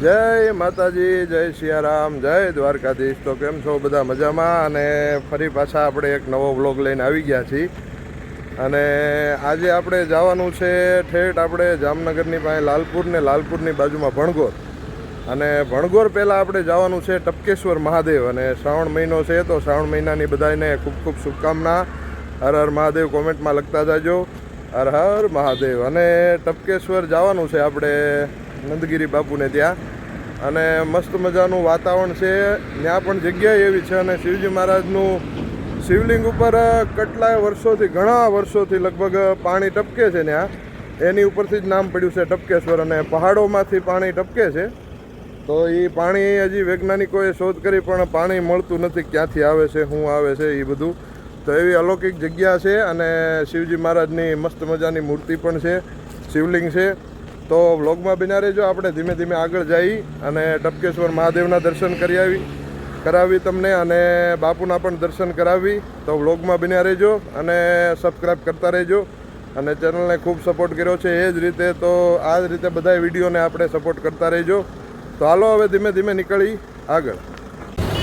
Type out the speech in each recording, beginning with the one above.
જય માતાજી, જય સિયારામ, જય દ્વારકાધીશ. તો કેમ છો બધા? મજામાં? અને ફરી પાછા આપણે એક નવો વ્લોગ લઈને આવી ગયા છીએ. અને આજે આપણે જવાનું છે ઠેઠ આપણે જામનગરની પાસે લાલપુર ને લાલપુરની બાજુમાં ભણગોર. અને ભણગોર પહેલાં આપણે જવાનું છે ટપકેશ્વર મહાદેવ. અને શ્રાવણ મહિનો છે તો શ્રાવણ મહિનાની બધાને ખૂબ ખૂબ શુભકામના. હર હર મહાદેવ કોમેન્ટમાં લખતા જાજો, હર હર મહાદેવ. અને ટપકેશ્વર જવાનું છે આપણે નંદગીરી બાપુને ત્યાં. અને મસ્ત મજાનું વાતાવરણ છે ત્યાં, પણ જગ્યા એવી છે. અને શિવજી મહારાજનું શિવલિંગ ઉપર કેટલાય વર્ષોથી, ઘણા વર્ષોથી લગભગ પાણી ટપકે છે ત્યાં. એની ઉપરથી જ નામ પડ્યું છે ટપકેશ્વર. અને પહાડોમાંથી પાણી ટપકે છે. તો એ પાણી હજી વૈજ્ઞાનિકોએ શોધ કરી, પણ પાણી મળતું નથી. ક્યાંથી આવે છે, શું આવે છે એ બધું. તો એવી અલૌકિક જગ્યા છે. અને શિવજી મહારાજની મસ્ત મજાની મૂર્તિ પણ છે, શિવલિંગ છે. તો વ્લોગમાં બિના રહેજો. આપણે ધીમે ધીમે આગળ જઈ અને ટપકેશ્વર મહાદેવના દર્શન કરાવી તમને, અને બાપુના પણ દર્શન કરાવી. તો વ્લોગમાં બિના રહેજો અને સબસ્ક્રાઈબ કરતા રહેજો. અને ચેનલને ખૂબ સપોર્ટ કર્યો છે એ જ રીતે. તો આ જ રીતે બધા વિડીયોને આપણે સપોર્ટ કરતા રહેજો. તો હાલો હવે ધીમે ધીમે નીકળી આગળ.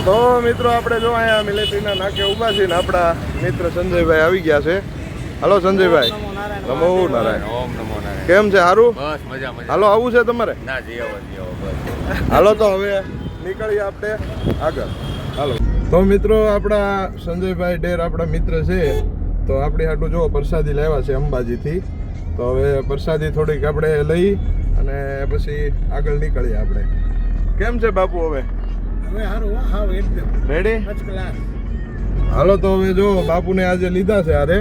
તો મિત્રો આપણે જો અહીંયા મિલિટરીના નાકે ઊભા છીએ ને આપણા મિત્ર સંજયભાઈ આવી ગયા છે. હાલો સંજયભાઈ. નમો નારાયણ. ઓમ નમો નારાયણ. કેમ છે? સારું? બસ મજા મજા. હાલો આવું છે તમારે? ના જી આવો બસ. હાલો તો હવે નીકળીએ આપણે આગળ. હાલો. તો મિત્રો આપણા સંજયભાઈ ડેર આપણા મિત્ર છે. તો આપણી હાટું જો પ્રસાદી લાવ્યા છે અંબાજીથી. તો હવે પ્રસાદી થોડીક આપણે લઈ અને પછી આગળ નીકળીએ આપણે. કેમ છે બાપુ હવે? રેડી? હાલો તો હવે જો બાપુને આજે લીધા છે હારે.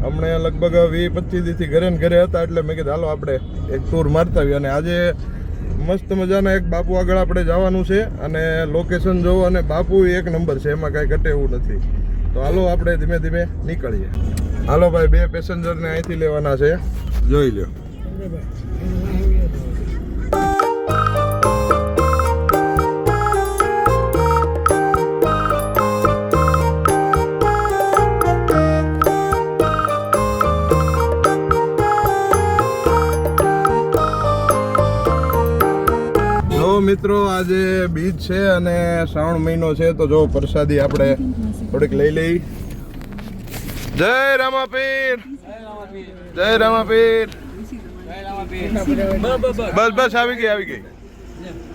હમણાં લગભગ 20-25 દીથી ઘરે ને ઘરે હતા, એટલે મેં કીધું હાલો આપણે એક ટૂર મારતા આવીએ. અને આજે મસ્ત મજાના એક બાપુ આગળ આપણે જવાનું છે. અને લોકેશન જોવો, અને બાપુ એક નંબર છે, એમાં કાંઈ ઘટે એવું નથી. તો હાલો આપણે ધીમે ધીમે નીકળીએ. હાલો ભાઈ, 2 પેસેન્જરને અહીંથી લેવાના છે, જોઈ લ્યો. મિત્રો આજે બીચ છે અને શ્રાવણ મહિનો છે. તો જો પ્રસાદી આપણે થોડીક લઈ લઈ. જય રામાપીર, જય રામાપીર. બસ બસ આવી ગઈ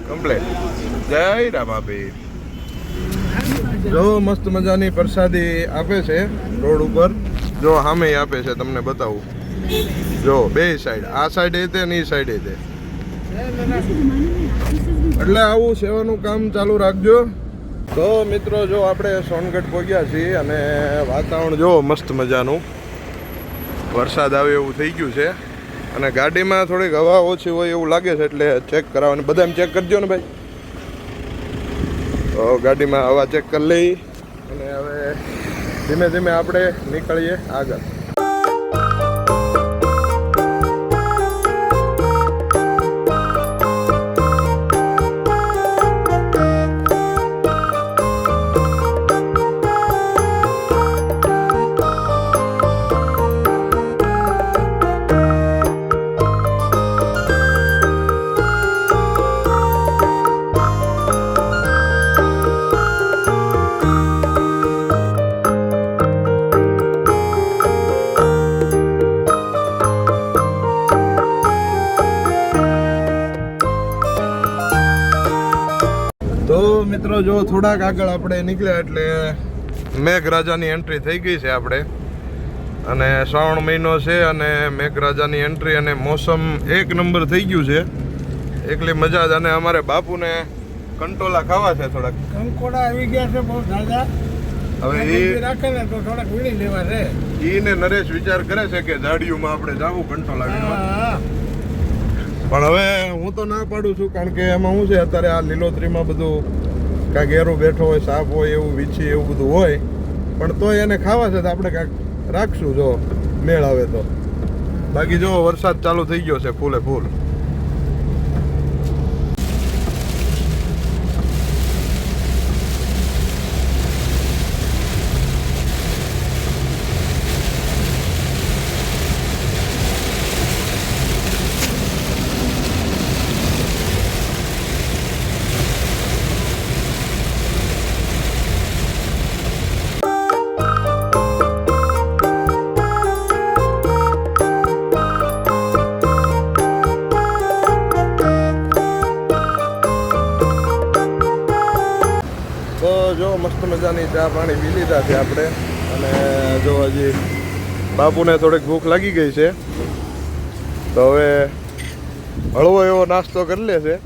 કમ્પ્લેટ. જય રામાપીર. જો મસ્ત મજાની પ્રસાદી આપે છે રોડ ઉપર. જો સામે આપે છે, તમને બતાવું. જો બે સાઈડ, આ સાઈડ તે ને એ સાઈડ તે. એટલે આવું સેવાનું કામ ચાલુ રાખજો. તો મિત્રો જો આપણે સોનગઢ પહોંચ્યા છીએ અને વાતાવરણ જો મસ્ત મજાનું. વરસાદ આવે એવું થઈ ગયું છે. અને ગાડીમાં થોડીક હવા ઓછી હોય એવું લાગે છે, એટલે ચેક કરાવવાની. બધા એમ ચેક કરજો ને ભાઈ. તો ગાડીમાં હવા ચેક કરી લઈ અને હવે ધીમે ધીમે આપણે નીકળીએ આગળ. મિત્રો જો થોડાક આગળ આપણે નીકળ્યા એટલે મેઘરાજાની એન્ટ્રી થઈ ગઈ છે આપણે. અને શ્રાવણ મહિનો છે અને મેઘરાજાની એન્ટ્રી, અને મોસમ એક નંબર થઈ ગયું છે. એકલી મજા જ. અને અમારે બાપુને કંટોલા ખાવા છે થોડાક. કંકોડા આવી ગયા છે બહુ સાજા. હવે એ રાખે ને તો થોડાક વીણી લેવા છે. ઈને નરેશ વિચાર કરે છે કે ઝાડિયુંમાં આપણે જાવું કંટોલા વીણવા. પણ હવે હું તો ના પાડું છું, કારણ કે એમાં શું છે અત્યારે આ લીલોતરીમાં બધું કાંઈક ઘેરું બેઠો હોય, સાપ હોય, એવું વીછી એવું બધું હોય. પણ તોય એને ખાવા છે તો આપણે કાંઈક રાખશું જો મેળ આવે તો. બાકી જો વરસાદ ચાલુ થઈ ગયો છે ફૂલે ફૂલ. મસ્ત મજાની ચા પાણી પી લીધા છે આપણે. અને જો હજી બાપુને થોડીક ભૂખ લાગી ગઈ છે, તો હવે હળવો એવો નાસ્તો કરી લે છે.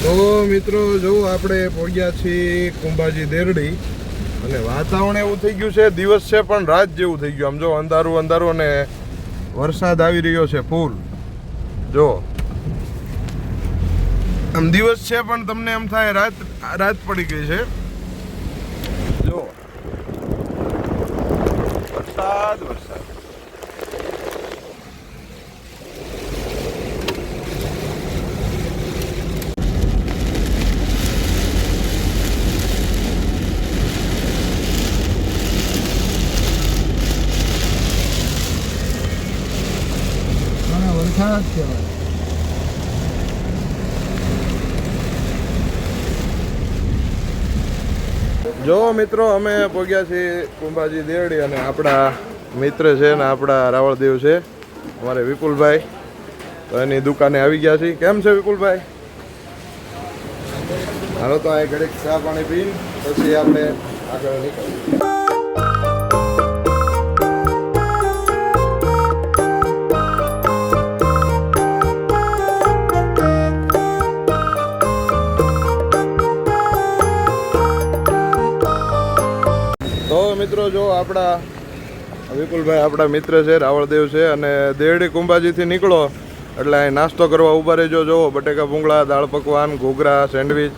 તો મિત્રો જો આપણે પહોંચ્યા છીએ કુંભાજી દેરડી, અને વાતાવરણ એવું થઈ ગયું છે, દિવસ છે પણ રાત જેવું થઈ ગયું. આમ જો અંધારું અંધારું અને વરસાદ આવી રહ્યો છે ફૂલ. જો આમ દિવસ છે પણ તમને એમ થાય રાત પડી ગઈ છે. જો વરસાદ. વરસાદ કહેવાય. જો મિત્રો અમે પહોંચ્યા છીએ કુંભાજી દેરડી, અને આપણા મિત્ર છે ને આપણા રાવળદેવ છે અમારે વિપુલભાઈ. તો એની દુકાને આવી ગયા છીએ. કેમ છે વિપુલભાઈ? હાલો તો આ ઘડીક ચા પાણી પીને પછી આપણે આગળ નીકળીએ. તો મિત્રો જો આપણા વિપુલભાઈ આપણા મિત્ર છે, રાવળદેવ છે, અને દેરડી કુંભાજીથી નીકળો એટલે અહીં નાસ્તો કરવા ઊભા રહેજો. જો બટેકા ભૂંગળા, દાળ પકવાન, ઘૂઘરા, સેન્ડવિચ,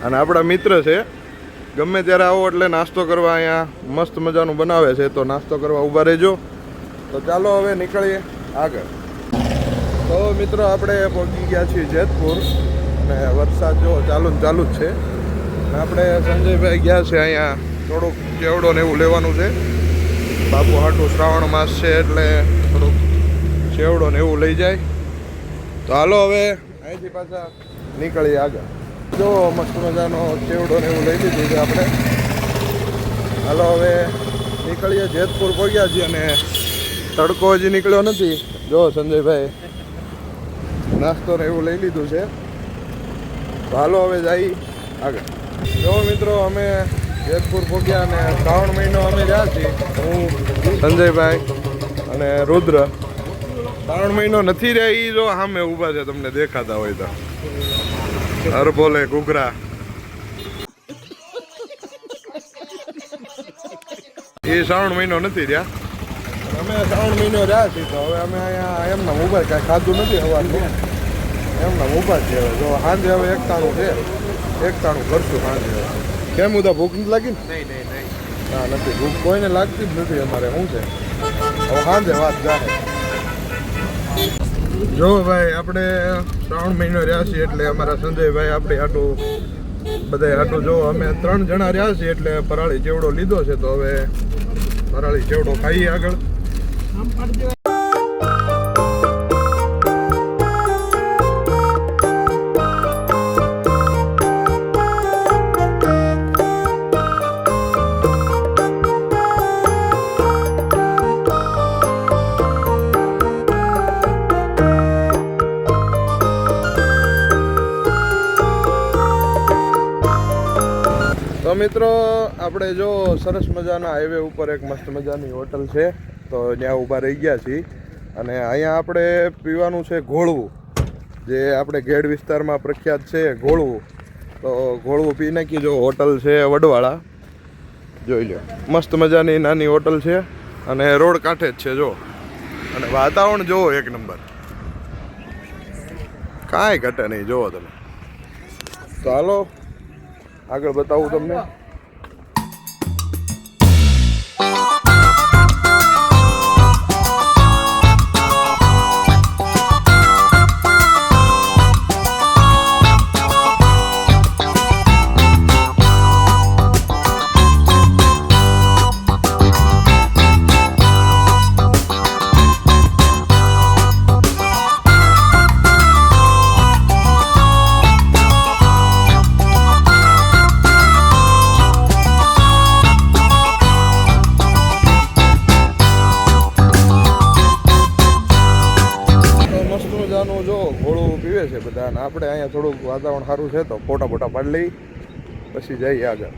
અને આપણા મિત્ર છે. ગમે ત્યારે આવો એટલે નાસ્તો કરવા અહીંયા મસ્ત મજાનું બનાવે છે, તો નાસ્તો કરવા ઊભા રહેજો. તો ચાલો હવે નીકળીએ આગળ. તો મિત્રો આપણે પહોંચી ગયા છીએ જેતપુર, અને વરસાદ જો ચાલુ જ છે. અને આપણે સંજયભાઈ ગયા છે અહીંયા થોડુંક ચેવડો ને એવું લેવાનું છે. બાપુ હાટું શ્રાવણ માસ છે એટલે થોડુંક ચેવડો ને એવું લઈ જાય. તો હાલો હવે અહીંથી પાછા નીકળીએ આગળ. જો મસ્ત મજાનો ચેવડો ને એવું લઈ લીધું છે આપણે. હાલો હવે નીકળીએ. જેતપુર પહોંચ્યા છીએ અને તડકો હજી નીકળ્યો નથી. જો સંજયભાઈ નાસ્તો ને એવું લઈ લીધું છે. તો હાલો હવે જઈએ આગળ. જો મિત્રો અમે જેતપુર પહોંચ્યા અને શ્રાવણ મહિનો અમે રહ્યા છીએ. હું, સંજયભાઈ અને રુદ્ર. શ્રાવણ મહિનો નથી રહ્યા એ જો સામે ઊભા છે, તમને દેખાતા હોય તો. હરબોલે ઘૂઘરા એ શ્રાવણ મહિનો નથી રહ્યા. અમે શ્રાવણ મહિનો રહ્યા છીએ. તો હવે અમે અહીંયા એમના ઊભા, કાંઈ ખાધું નથી સવારનું, એમના ઊભા છે. હવે જો સાંજે હવે એકટાણું છે, એકટાણું કરશું સાંજે. કેમ ઉદા ભૂખ નથી લાગી ને? નહીં. ના નથી ભૂખ, કોઈને લાગતી જ નથી અમારે. શું છે હવે સાંજે વાત જાય. જો ભાઈ આપણે શ્રાવણ મહિનો રહ્યા છીએ એટલે અમારા સંજયભાઈ આપણી હાટું બધા હાટું જો અમે 3 જણા રહ્યા છીએ એટલે ફરાળી ચેવડો લીધો છે. તો હવે ફરાળી ચેવડો ખાઈએ આગળ. તો મિત્રો આપણે જો સરસ મજાના હાઈવે ઉપર એક મસ્ત મજાની હોટલ છે, તો ત્યાં ઊભા રહી ગયા છીએ. અને અહીંયા આપણે પીવાનું છે ઘોળવું, જે આપણે ઘેડ વિસ્તારમાં પ્રખ્યાત છે ઘોળવું. તો ઘોળવું પી નાખી. જો હોટલ છે વડવાળા, જોઈ લો મસ્ત મજાની નાની હોટલ છે અને રોડ કાંઠે જ છે. જો અને વાતાવરણ જુઓ એક નંબર, કાંઈ ઘટે નહીં. જુઓ તમે. તો હાલો આગળ બતાવું તમને. અને આપણે અહીંયા થોડુંક વાતાવરણ સારું છે તો ફોટા ફોટા પાડી લઈ પછી જઈએ આગળ.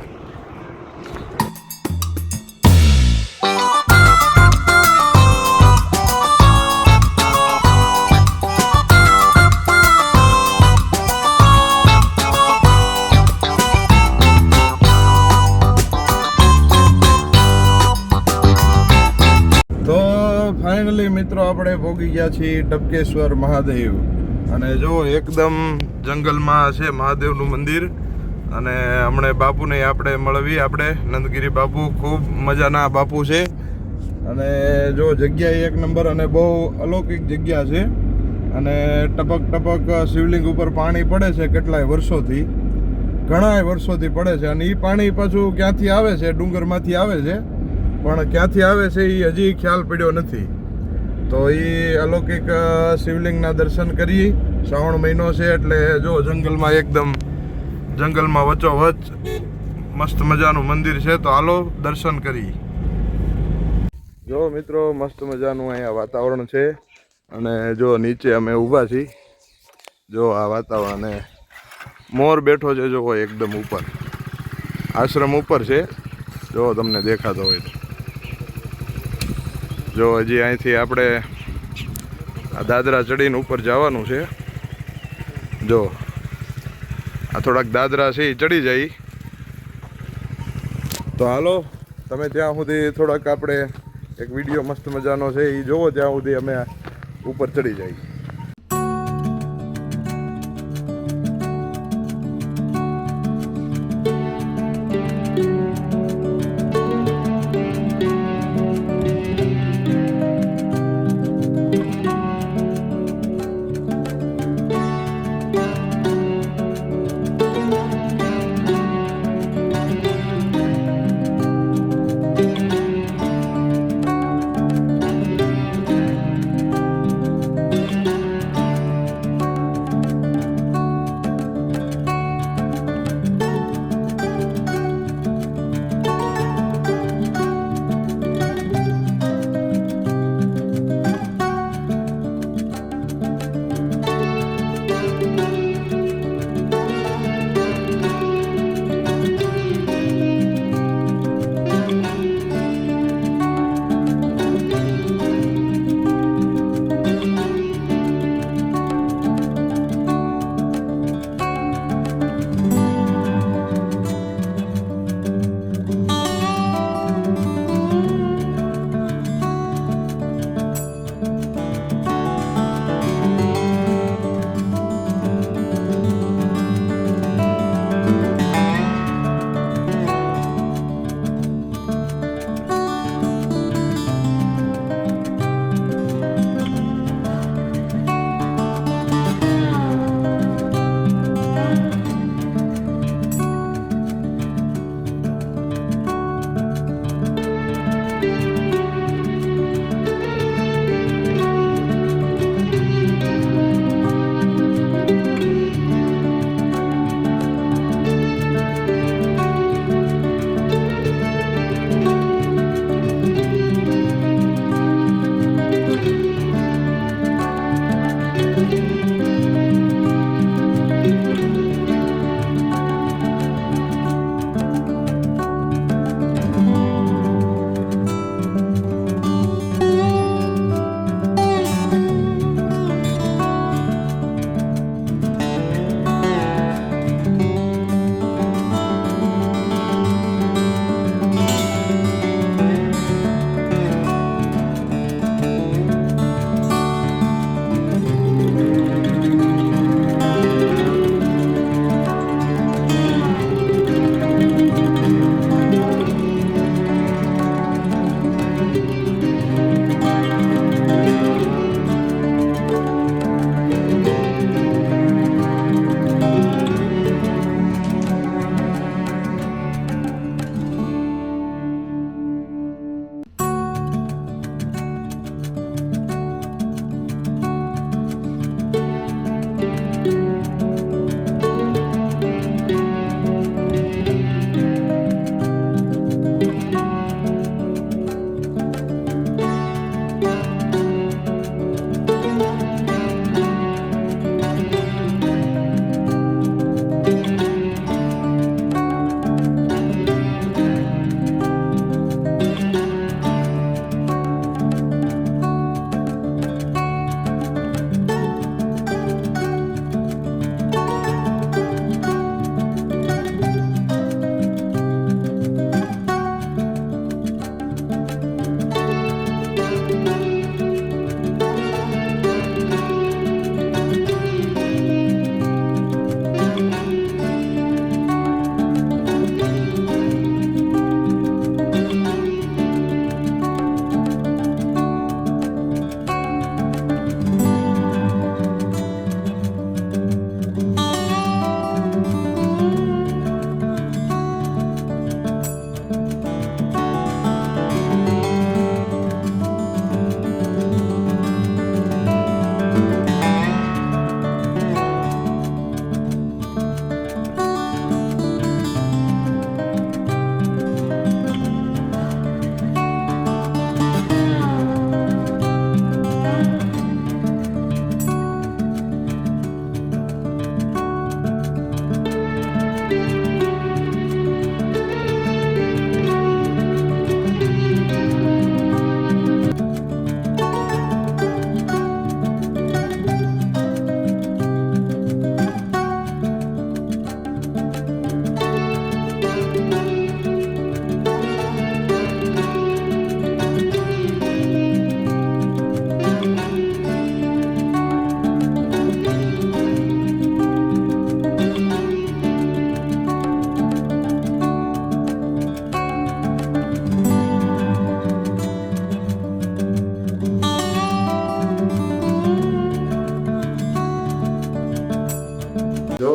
તો ફાઇનલી મિત્રો આપણે પહોંચી ગયા છીએ ટપકેશ્વર મહાદેવ. અને જો એકદમ જંગલમાં છે મહાદેવનું મંદિર. અને હમણે બાપુને આપણે મળવી, આપણે નંદગીરી બાપુ ખૂબ મજાના બાપુ છે. અને જો જગ્યા એક નંબર અને બહુ અલૌકિક જગ્યા છે. અને ટપક ટપક શિવલિંગ ઉપર પાણી પડે છે કેટલાય વર્ષોથી, ઘણાય વર્ષોથી પડે છે. અને એ પાણી પાછું ક્યાંથી આવે છે? ડુંગરમાંથી આવે છે, પણ ક્યાંથી આવે છે એ હજી ખ્યાલ પડ્યો નથી. તો એ અલૌકિક શિવલિંગના દર્શન કરી. શ્રાવણ મહિનો છે એટલે જો જંગલમાં એકદમ જંગલમાં વચ્ચોવચ્ચ મસ્ત મજાનું મંદિર છે. તો હાલો દર્શન કરી. જો મિત્રો મસ્ત મજાનું અહીંયા વાતાવરણ છે. અને જો નીચે અમે ઊભા છીએ. જો આ વાતાવરણ, અને મોર બેઠો છે જો એકદમ ઉપર, આશ્રમ ઉપર છે. જો તમને દેખાતો હોય તો જો હજી અહીંથી આપણે આ દાદરા ચડીને ઉપર જવાનું છે. જો આ થોડાક દાદરા છે એ ચડી જાય. તો હાલો તમે ત્યાં સુધી થોડાક આપણે એક વિડીયો મસ્ત મજાનો છે એ જોવો, ત્યાં સુધી અમે ઉપર ચડી જઈએ.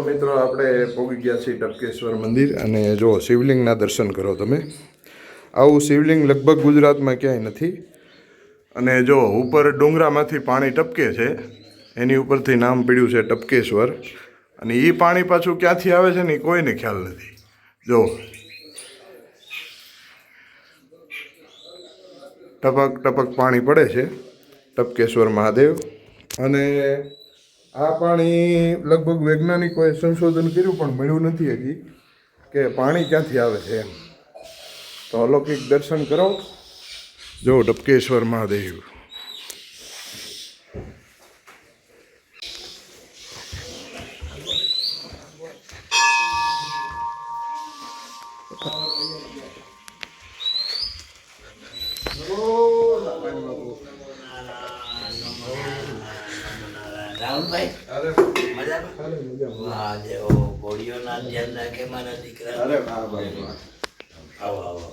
મિત્રો આપણે પહોંચી ગયા છીએ ટપકેશ્વર મંદિર અને જો શિવલિંગના દર્શન કરો તમે. આવું શિવલિંગ લગભગ ગુજરાતમાં ક્યાંય નથી. અને જો ઉપર ડુંગરામાંથી પાણી ટપકે છે, એની ઉપરથી નામ પડ્યું છે ટપકેશ્વર. અને એ પાણી પાછું ક્યાંથી આવે છે ને એ કોઈને ખ્યાલ નથી. જો ટપક ટપક પાણી પડે છે ટપકેશ્વર મહાદેવ. અને આ પાણી લગભગ વૈજ્ઞાનિકોએ સંશોધન કર્યું પણ મળ્યું નથી હજી કે પાણી ક્યાંથી આવે છે એમ. તો અલૌકિક દર્શન કરો. જો ટપકેશ્વર મહાદેવ. રાહુલભાઈ મહાદેવ ઘોડીઓના ધ્યાન રાખે મારા દીકરા. આવો આવો.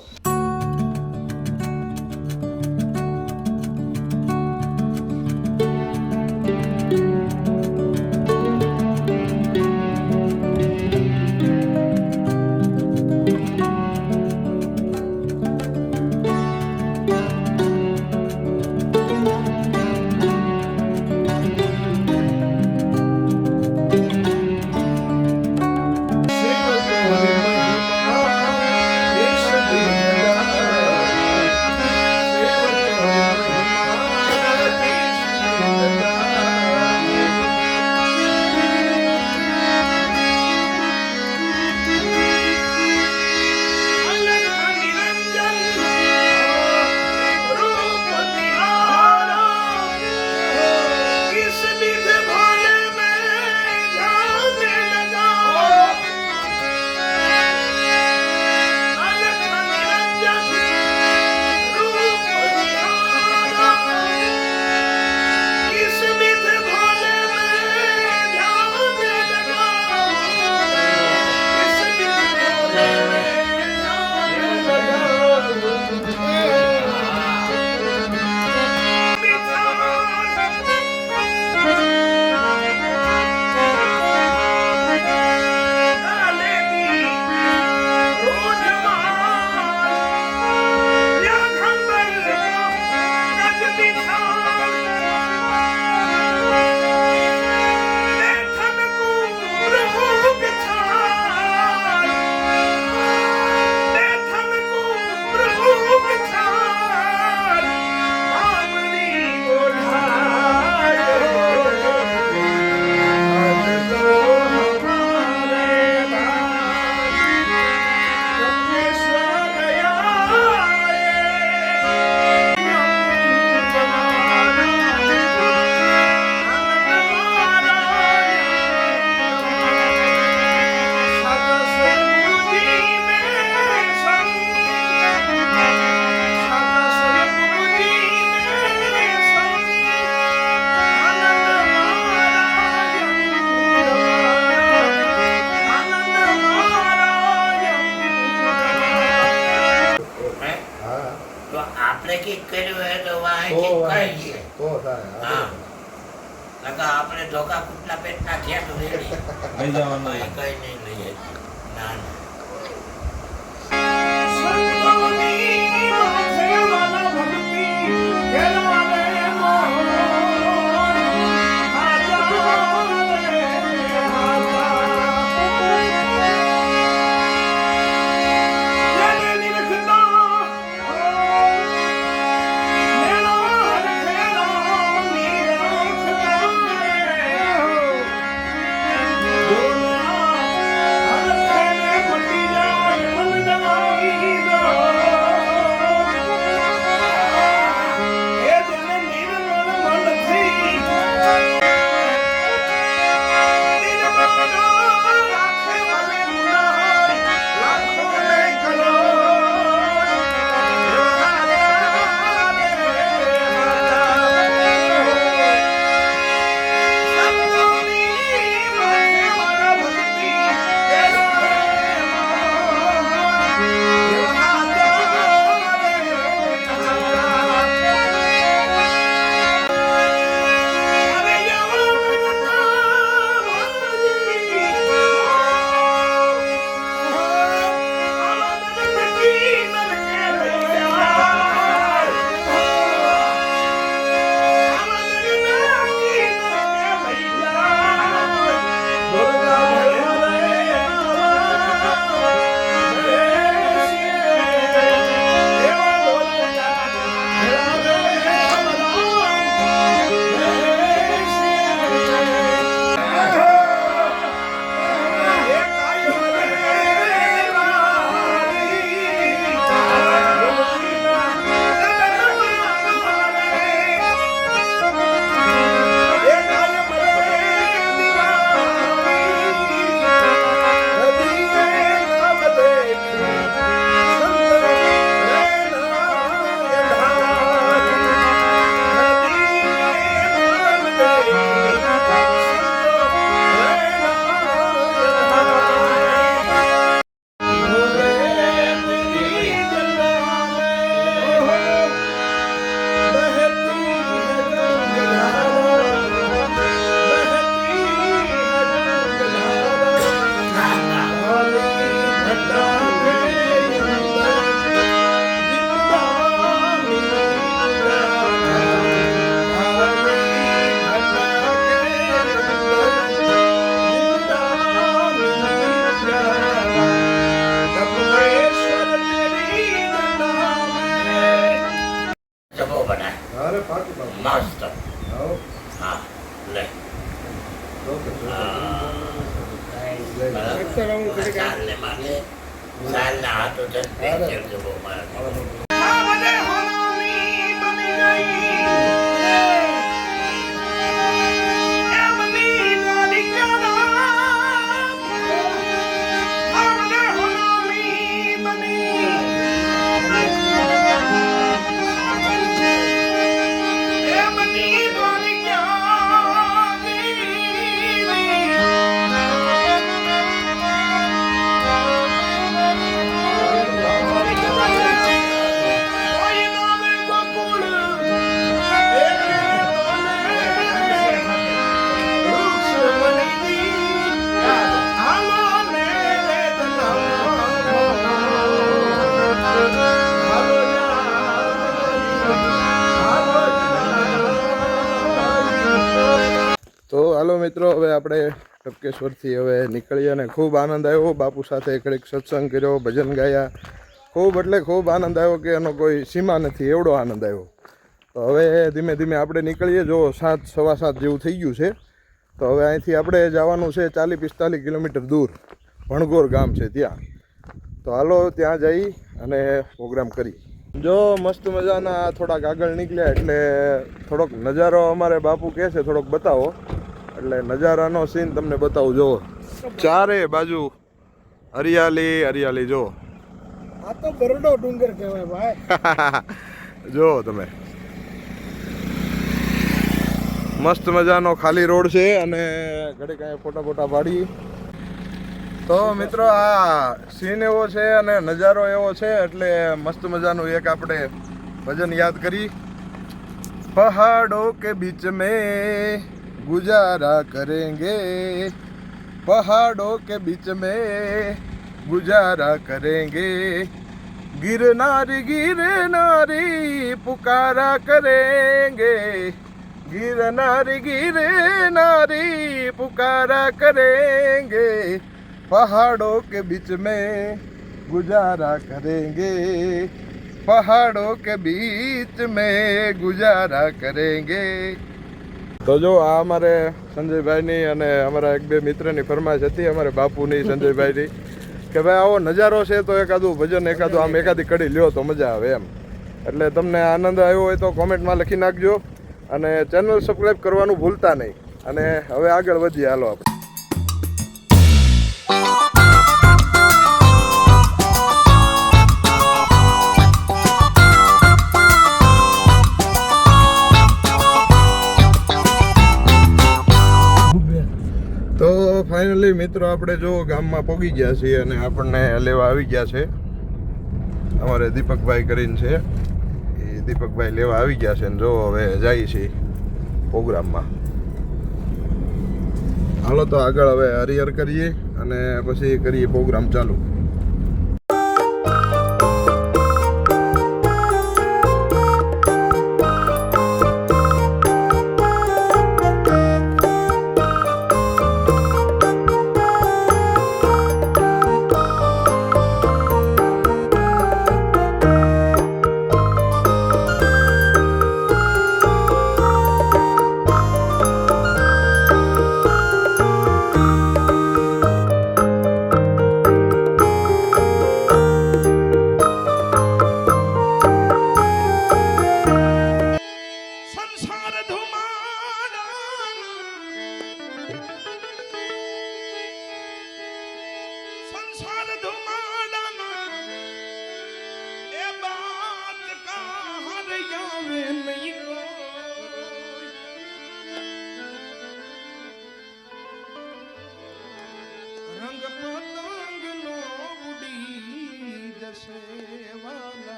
આપણે કઈક કર્યું હોય તો આપણે ધોકા કુટલા પેટના ઘેટ રેડી લઈ જવાનું કઈ નહીં લઈએ. ના ના Oh મસ્ત હા લે ચાલને મારે ચાલના હાથો જતો બહુ મારા તો હાલો મિત્રો, હવે આપણે ટપકેશ્વરથી હવે નીકળીએ અને ખૂબ આનંદ આવ્યો. બાપુ સાથે ઘડીક સત્સંગ કર્યો, ભજન ગાયા, ખૂબ એટલે ખૂબ આનંદ આવ્યો કે એનો કોઈ સીમા નથી, એવડો આનંદ આવ્યો. તો હવે ધીમે ધીમે આપણે નીકળીએ. જો 7 સવા 7 જેવું થઈ ગયું છે. તો હવે અહીંથી આપણે જવાનું છે 40-45 કિલોમીટર દૂર, ભણગોર ગામ છે ત્યાં. તો હાલો ત્યાં જઈ અને પ્રોગ્રામ કરી. જો મસ્ત મજાના થોડાક આગળ નીકળ્યા એટલે થોડોક નજારો અમારે બાપુ કહે છે થોડોક બતાવો, એટલે નજારાનો સીન તમને બતાવું. જો ચારે બાજુ હરિયાળી હરિયાળી. જો આ તો બરડો ડુંગર કહેવાય ભાઈ. જો તમે મસ્ત મજાનો ખાલી રોડ છે અને ઘડી કાંઈ ફોટા પાડી. તો મિત્રો આ સીન એવો છે અને નજારો એવો છે એટલે મસ્ત મજાનું એક આપણે ભજન યાદ કરી. પહાડો કે બીચ મેં ગુજારા કરેંગે, પહાડો કે બીચ મેં गुजारा करेंगे, गिरनारी गिरनारी पुकारा करेंगे, गिरनारी गिरनारी पुकारा करेंगे, पहाड़ों के बीच में गुजारा करेंगे, पहाड़ों के बीच में गुजारा करेंगे. તો જો આ અમારે સંજયભાઈની અને અમારા એક બે મિત્રની ફરમાઈશ હતી, અમારે બાપુની, સંજયભાઈની, કે ભાઈ આવો નજારો છે તો એકાદું ભજન, એકાદું આમ એકાદી કડી લ્યો તો મજા આવે એમ. એટલે તમને આનંદ આવ્યો હોય તો કોમેન્ટમાં લખી નાખજો અને ચેનલ સબસ્ક્રાઈબ કરવાનું ભૂલતા નહીં. અને હવે આગળ વધીએ, હાલો આપણે. તો ફાઇનલી મિત્રો આપણે જો ગામમાં પહોંચી ગયા છીએ અને આપણને લેવા આવી ગયા છે અમારે દીપકભાઈ કરીને છે, એ દીપકભાઈ લેવા આવી ગયા છે. અને જો હવે જઈએ છીએ પ્રોગ્રામમાં. હાલો તો આગળ હવે હરિહર કરીએ અને પછી કરીએ પ્રોગ્રામ ચાલુ.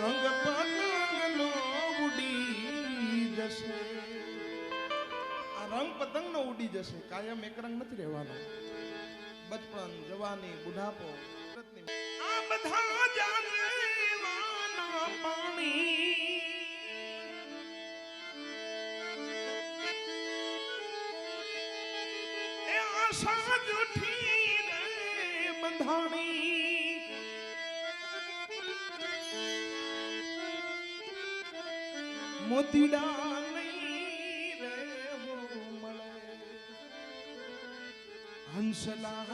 રંગ પતંગનો ઉડી જશે, આ રંગ પતંગનો ઉડી જશે. કાયમ એક રંગ નથી રહેવાનો. બચપન, જવાની, બુઢાપો, આ બધા જાનવાના પાણી, એ આશા જૂઠી રે બંધાણી. મોતીડા નહીં રે મળે હંસલા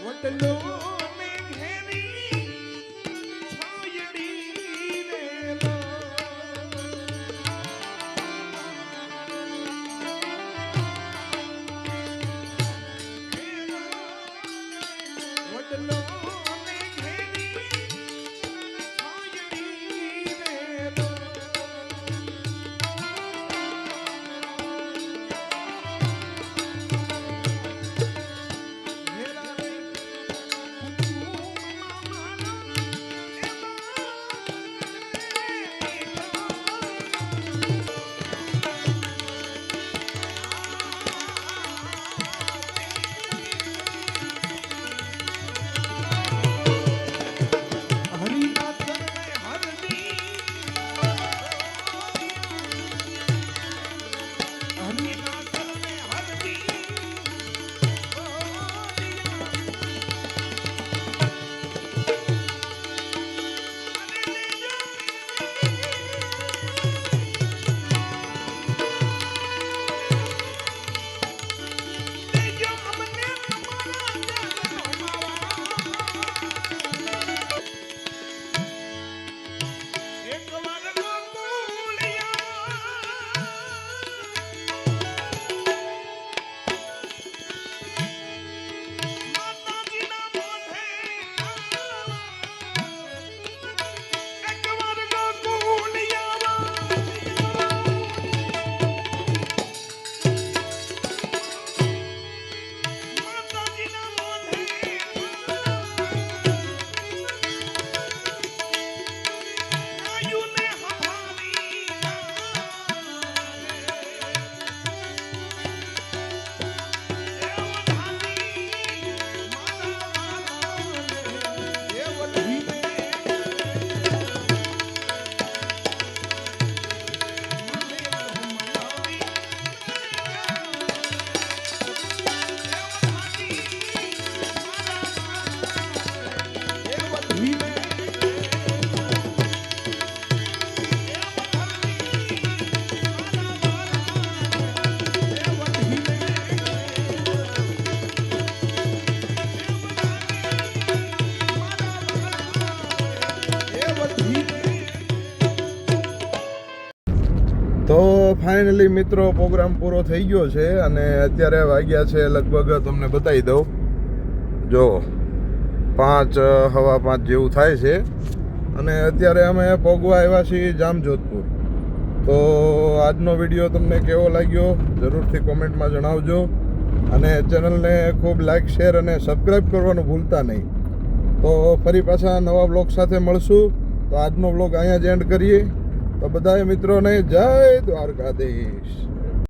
વટલો મેં ઘેરી છાયડી રેલો વટલો મેં ઘેરી છાયડી રેલો તો ફાઇનલી મિત્રો પ્રોગ્રામ પૂરો થઈ ગયો છે અને અત્યારે વાગ્યા છે લગભગ તમને બતાવી દઉં જો 5 સવા 5 જેવું થાય છે અને અત્યારે અમે પહોંચવા આવ્યા છીએ જામજોધપુર. તો આજનો વિડીયો તમને કેવો લાગ્યો જરૂરથી કોમેન્ટમાં જણાવજો અને ચેનલને ખૂબ લાઈક શેર અને સબસ્ક્રાઈબ કરવાનું ભૂલતા નહીં. તો ફરી પાછા નવા બ્લોગ સાથે મળશું. તો આજનો બ્લોગ અહીંયા જ એન્ડ કરીએ. તો બધાએ મિત્રોને જય દ્વારકાધીશ.